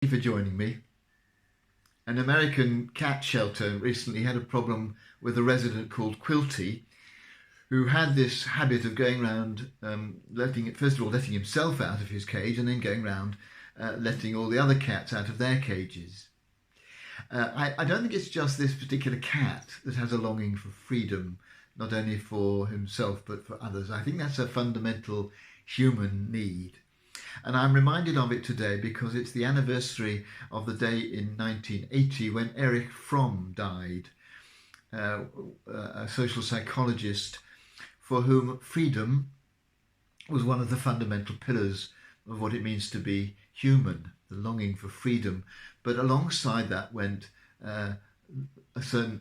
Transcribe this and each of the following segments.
Thank you for joining me. An American cat shelter recently had a problem with a resident called Quilty, who had this habit of going around first of all, letting himself out of his cage and then going around letting all the other cats out of their cages. I don't think it's just this particular cat that has a longing for freedom, not only for himself but for others. I think that's a fundamental human need. And I'm reminded of it today because it's the anniversary of the day in 1980 when Erich Fromm died, a social psychologist for whom freedom was one of the fundamental pillars of what it means to be human, the longing for freedom. But alongside that went a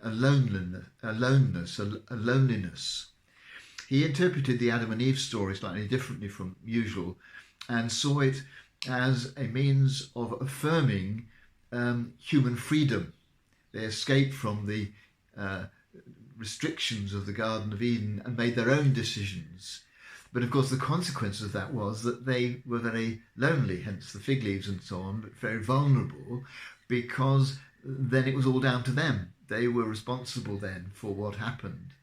loneliness. He interpreted the Adam and Eve story slightly differently from usual and saw it as a means of affirming human freedom. They escaped from the restrictions of the Garden of Eden and made their own decisions. But of course the consequence of that was that they were very lonely, hence the fig leaves and so on, but very vulnerable, because then it was all down to them. They were responsible then for what happened.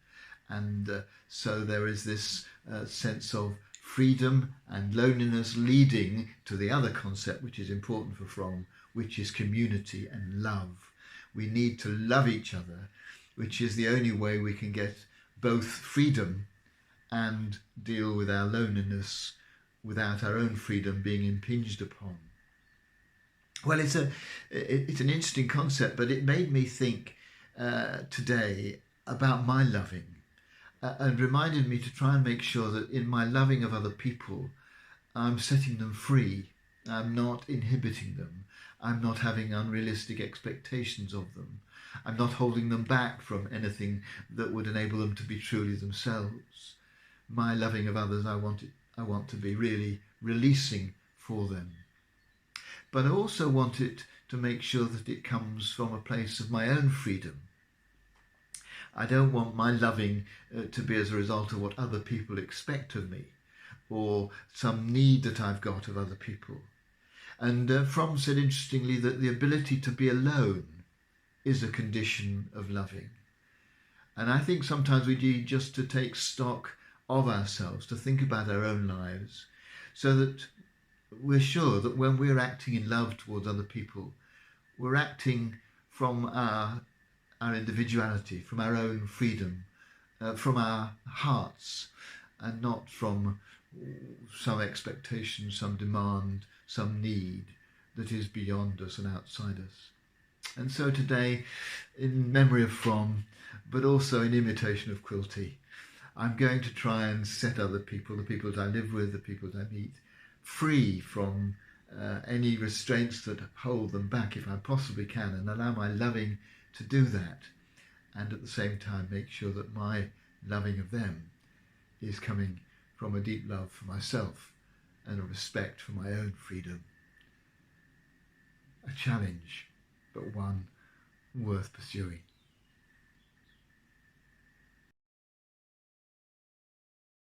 And so there is this sense of freedom and loneliness leading to the other concept which is important for Fromm, which is community and love. We need to love each other, which is the only way we can get both freedom and deal with our loneliness without our own freedom being impinged upon. Well, it's an interesting concept, but it made me think today about my loving. And reminded me to try and make sure that in my loving of other people, I'm setting them free. I'm not inhibiting them. I'm not having unrealistic expectations of them. I'm not holding them back from anything that would enable them to be truly themselves. My loving of others, I want to be really releasing for them. But I also want it to make sure that it comes from a place of my own freedom. I don't want my loving to be as a result of what other people expect of me or some need that I've got of other people. And Fromm said interestingly that the ability to be alone is a condition of loving. And I think sometimes we need just to take stock of ourselves, to think about our own lives, so that we're sure that when we're acting in love towards other people, we're acting from our individuality, from our own freedom, from our hearts, and not from some expectation, some demand, some need that is beyond us and outside us. And so today, in memory of Fromm, but also in imitation of Quilty, I'm going to try and set other people, the people that I live with, the people that I meet, free from any restraints that hold them back if I possibly can, and allow my loving to do that, and at the same time make sure that my loving of them is coming from a deep love for myself and a respect for my own freedom. A challenge, but one worth pursuing.